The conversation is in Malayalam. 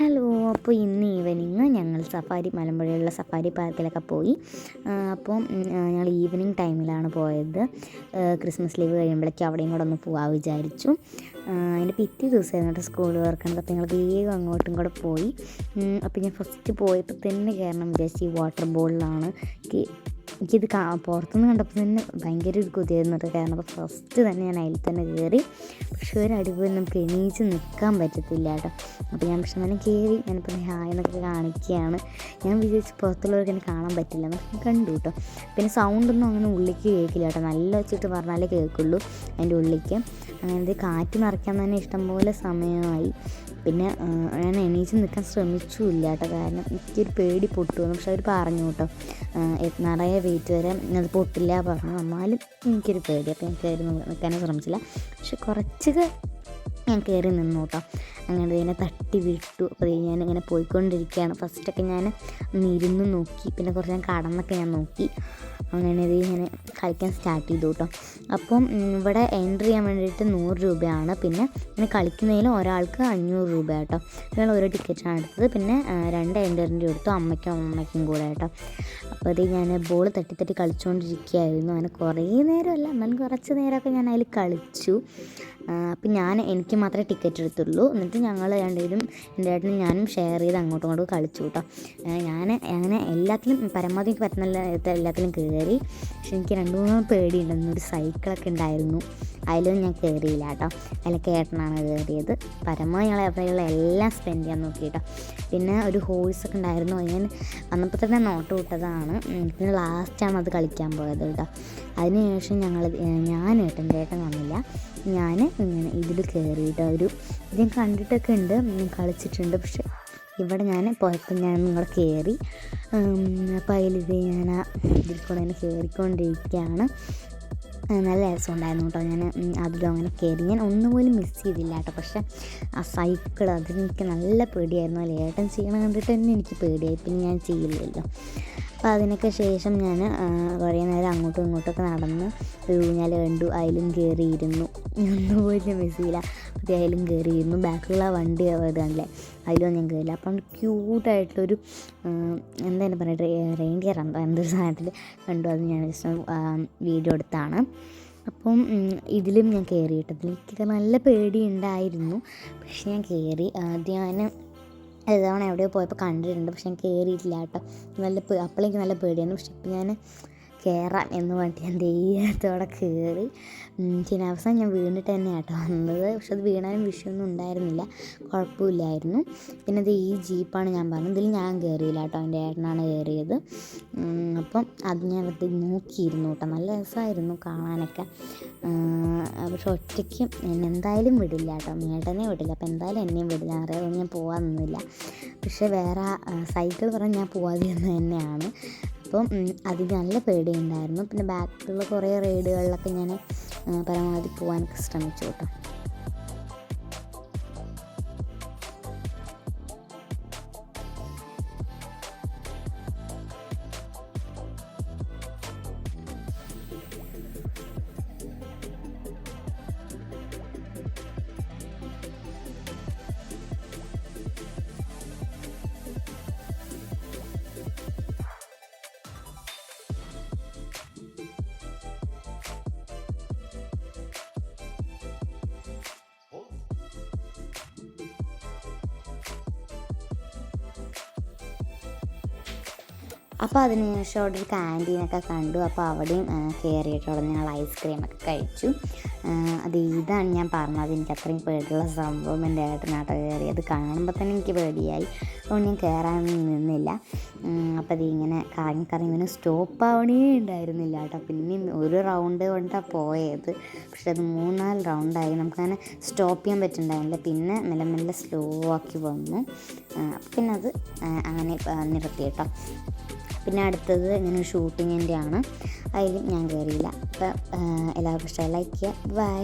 ഹലോ. അപ്പോൾ ഇന്ന് ഈവനിങ് ഞങ്ങൾ മലമ്പുഴയുള്ള സഫാരി പാർക്കിലൊക്കെ പോയി. അപ്പോൾ ഞങ്ങൾ ഈവനിങ് ടൈമിലാണ് പോയത്. ക്രിസ്മസ് ലീവ് കഴിയുമ്പോഴേക്കും അവിടെയും കൂടെ ഒന്ന് പോകാൻ വിചാരിച്ചു. അതിൻ്റെ പിറ്റേ ദിവസമായിരുന്നു കേട്ടോ സ്കൂൾ തുറക്കുന്നത്. അപ്പോൾ ഞങ്ങൾ വേഗം അങ്ങോട്ടും കൂടെ പോയി. അപ്പോൾ ഞാൻ ഫസ്റ്റ് പോയപ്പോൾ തന്നെ കയറണം വിചാരിച്ചു. ഈ വാട്ടർ ബോളിലാണ് എനിക്കിത് പുറത്തുനിന്ന് കണ്ടപ്പോൾ തന്നെ ഭയങ്കര ഒരു കൊതിയായിരുന്നു കേട്ടോ. കാരണം അപ്പോൾ ഫസ്റ്റ് തന്നെ ഞാൻ അതിൽ തന്നെ കയറി. പക്ഷേ ഒരു അടിപൊളി നമുക്ക് എണീച്ച് നിൽക്കാൻ പറ്റത്തില്ല കേട്ടോ. അപ്പോൾ ഞാൻ പക്ഷെ തന്നെ കയറി. ഞാനിപ്പോൾ ഹായ് എന്നൊക്കെ കാണിക്കുകയാണ്. ഞാൻ വിചാരിച്ച് പുറത്തുള്ളവർക്ക് എന്നെ കാണാൻ പറ്റില്ല എന്നൊക്കെ കണ്ടു കേട്ടോ. പിന്നെ സൗണ്ടൊന്നും അങ്ങനെ ഉള്ളിലേക്ക് കേൾക്കില്ല കേട്ടോ. നല്ല വെച്ചിട്ട് പറഞ്ഞാലേ കേൾക്കുള്ളൂ അതിൻ്റെ ഉള്ളിലേക്ക്. അങ്ങനത്തെ കാറ്റ് നിറയ്ക്കാൻ തന്നെ ഇഷ്ടംപോലെ സമയമായി. പിന്നെ ഞാൻ എണീച്ച് നിൽക്കാൻ ശ്രമിച്ചില്ല കേട്ടോ. കാരണം എനിക്കൊരു പേടി പൊട്ടുമെന്ന്. പക്ഷെ അവർ പറഞ്ഞു കേട്ടോ നിറയെ വെയിറ്റ് വരെ അത് പൊട്ടില്ല പറഞ്ഞു. എന്നാലും എനിക്കൊരു പേടി. അപ്പോൾ ഞാൻ കയറി നിൽക്കാനും ശ്രമിച്ചില്ല. പക്ഷെ കുറച്ചൊക്കെ ഞാൻ കയറി നിന്നു കേട്ടോ. അങ്ങനെ ഇതിനെ തട്ടി വിട്ടു. അപ്പോൾ ഞാനിങ്ങനെ പോയിക്കൊണ്ടിരിക്കുകയാണ്. ഫസ്റ്റൊക്കെ ഞാൻ ഇരുന്ന് നോക്കി. പിന്നെ കുറച്ച് ഞാൻ കടന്നൊക്കെ ഞാൻ നോക്കി. അങ്ങനെ ഇത് ഇങ്ങനെ കളിക്കാൻ സ്റ്റാർട്ട് ചെയ്തു കേട്ടോ. അപ്പം ഇവിടെ എൻട്രി ചെയ്യാൻ വേണ്ടിയിട്ട് 100 രൂപയാണ്. പിന്നെ ഇങ്ങനെ കളിക്കുന്നതിൽ ഒരാൾക്ക് 500 രൂപ കേട്ടോ. ഞങ്ങൾ ഓരോ ടിക്കറ്റാണ് എടുത്തത്. പിന്നെ 2 എൻട്രിൻ്റെ എടുത്തു അമ്മയ്ക്കും കൂടെ കേട്ടോ. അപ്പോൾ അത് ഞാൻ ബോൾ തട്ടി കളിച്ചുകൊണ്ടിരിക്കുകയായിരുന്നു. അങ്ങനെ കുറേ നേരമല്ല, എന്നാലും കുറച്ച് നേരമൊക്കെ ഞാൻ അതിൽ കളിച്ചു. അപ്പം എനിക്ക് മാത്രമേ ടിക്കറ്റ് എടുത്തുള്ളൂ. എന്നിട്ട് ഞങ്ങൾ രണ്ടുപേരും എൻ്റെ ഏട്ടനും ഞാനും ഷെയർ ചെയ്ത് അങ്ങോട്ടും ഇങ്ങോട്ടും കളിച്ചു കേട്ടോ. ഞാൻ അങ്ങനെ എല്ലാത്തിലും പരമാവധി പറ്റുന്ന എല്ലാത്തിലും കയറി. പക്ഷെ എനിക്ക് 2-3 പേടിയുണ്ടെന്ന്. ഒരു സൈക്കിളൊക്കെ ഉണ്ടായിരുന്നു, അതിലൊന്നും ഞാൻ കയറിയില്ല കേട്ടോ. അതിലൊക്കെ ഏട്ടനാണ് കയറിയത്. പരമാവധി ഞങ്ങൾ അവിടെയുള്ള എല്ലാം സ്പെൻഡ് ചെയ്യാൻ നോക്കി കേട്ടോ. പിന്നെ ഒരു ഹോഴ്സൊക്കെ ഉണ്ടായിരുന്നു. ഞാൻ വന്നപ്പോൾ തന്നെ നോട്ട് വിട്ടതാണ്. പിന്നെ ലാസ്റ്റാണ് അത് കളിക്കാൻ പോയത് കേട്ടോ. അതിനുശേഷം ഞാൻ ഏട്ടൻ വന്നില്ല. ഞാൻ ഇങ്ങനെ ഇതിൽ കയറിയിട്ട് ഞാൻ കണ്ടിട്ടൊക്കെ ഉണ്ട്, കളിച്ചിട്ടുണ്ട്. പക്ഷെ ഇവിടെ ഞാൻ പോയപ്പോൾ ഞാൻ നിങ്ങളെ കയറി. അപ്പോൾ ഞാൻ ഇതിൽ കൂടെ തന്നെ കയറിക്കൊണ്ടിരിക്കുകയാണ്. നല്ല രസമുണ്ടായിരുന്നു കേട്ടോ. ഞാൻ അതിലും അങ്ങനെ കയറി. ഞാൻ ഒന്നുപോലും മിസ് ചെയ്തില്ല കേട്ടോ. പക്ഷേ ആ സൈക്കിൾ അതെനിക്ക് നല്ല പേടിയായിരുന്നു. അല്ല ഏട്ടൻ ചെയ്യണം കണ്ടിട്ട് തന്നെ എനിക്ക് പേടിയായി. പിന്നെ ഞാൻ ചെയ്യില്ലല്ലോ. അപ്പോൾ അതിനൊക്കെ ശേഷം ഞാൻ കുറേ നേരം അങ്ങോട്ടും ഇങ്ങോട്ടൊക്കെ നടന്ന് ഊഞ്ഞാൽ കണ്ടു. അതിലും കയറിയിരുന്നു. ഒന്നുപോലും മിസ് ചെയ്യില്ല. അപ്പോൾ അതിലും കയറിയിരുന്നു. ബാക്കിലുള്ള വണ്ടി ഇതാണല്ലേ, അതിലും ഞാൻ കയറില്ല. അപ്പം ക്യൂട്ടായിട്ടുള്ളൊരു എന്താണ് പറയുക, റെയിൻഡിയർ എന്തൊരു സാധനത്തിൽ കണ്ടു. അത് ഞാൻ വീഡിയോ എടുത്താണ്. അപ്പം ഇതിലും ഞാൻ കയറിയിട്ടതിൽ എനിക്ക് നല്ല പേടിയുണ്ടായിരുന്നു. പക്ഷെ ഞാൻ കയറി. ഞാൻ തവണ എവിടെയോ പോയപ്പോൾ കണ്ടിട്ടുണ്ട്. പക്ഷെ ഞാൻ കയറിയിട്ടില്ല കേട്ടോ. അപ്പോഴേക്ക് നല്ല പേടിയായിരുന്നു. പക്ഷെ ഇപ്പം ഞാൻ കയറാൻ എന്ന് പറഞ്ഞിട്ട് ഞാൻ ധൈര്യത്തോടെ കയറി. പിന്നെ അവസാനം ഞാൻ വീണിട്ട് തന്നെ കേട്ടോ വന്നത്. പക്ഷെ അത് വീണാലും വിഷയമൊന്നും ഉണ്ടായിരുന്നില്ല, കുഴപ്പമില്ലായിരുന്നു. പിന്നെ അത് ഈ ജീപ്പാണ് ഞാൻ പറഞ്ഞത്. ഇതിൽ ഞാൻ കയറിയില്ല കേട്ടോ, എൻ്റെ ഏട്ടനാണ് കയറിയത്. അപ്പം അത് ഞാൻ വെറുതെ നോക്കിയിരുന്നു കേട്ടോ. നല്ല രസമായിരുന്നു കാണാനൊക്കെ. പക്ഷെ ഒറ്റയ്ക്ക് എന്നെ എന്തായാലും വിടില്ല കേട്ടോ. ഏട്ടനെ വിടില്ല. അപ്പോൾ എന്തായാലും എന്നെയും വിടില്ല. അറിയാതെ ഞാൻ പോകാൻ നിന്നില്ല. പക്ഷെ വേറെ സൈക്കിൾ പറഞ്ഞ് ഞാൻ പോകാതിരുന്നത് തന്നെയാണ്. അപ്പം അതിന് നല്ല പേടിയുണ്ടായിരുന്നു. പിന്നെ ബാക്കിലുള്ള കുറേ റൈഡുകളിലൊക്കെ ഞാൻ പരമാവധി പോകാനൊക്കെ ശ്രമിച്ചു കേട്ടോ. അപ്പോൾ അതിനുശേഷം അവിടെ ഒരു ക്യാൻറ്റീനൊക്കെ കണ്ടു. അപ്പോൾ അവിടെയും കയറിയിട്ട് അവിടെ ഞങ്ങൾ ഐസ്ക്രീമൊക്കെ കഴിച്ചു. ഇതാണ് ഞാൻ പറഞ്ഞത്, എനിക്ക് അത്രയും പേടിയുള്ള സംഭവം. എൻ്റെ ഏട്ടനാട്ടോ കയറി. അത് കാണുമ്പോൾ തന്നെ എനിക്ക് പേടിയായി. അതുകൊണ്ട് ഞാൻ കയറാനൊന്നും നിന്നില്ല. അപ്പോൾ ഇങ്ങനെ കറങ്ങി ഇങ്ങനെ സ്റ്റോപ്പ് ആവണേ ഉണ്ടായിരുന്നില്ല കേട്ടോ. പിന്നെ ഒരു റൗണ്ട് കൊണ്ടാണ് പോയത്. പക്ഷെ അത് 3-4 റൗണ്ടായി. നമുക്കങ്ങനെ സ്റ്റോപ്പ് ചെയ്യാൻ പറ്റുന്നുണ്ടായിരുന്നില്ല. പിന്നെ മെല്ലെ സ്ലോ ആക്കി വന്നു. പിന്നെ അത് അങ്ങനെ നിർത്തി കേട്ടോ. പിന്നെ അടുത്തത് ഇങ്ങനെ ഷൂട്ടിങ്ങിൻ്റെ ആണ്. അതിലും ഞാൻ കയറിയില്ല. അപ്പം എല്ലാവർക്കും ഇഷ്ടമായി. ലൈക്ക് ചെയ്യുക. ബൈ.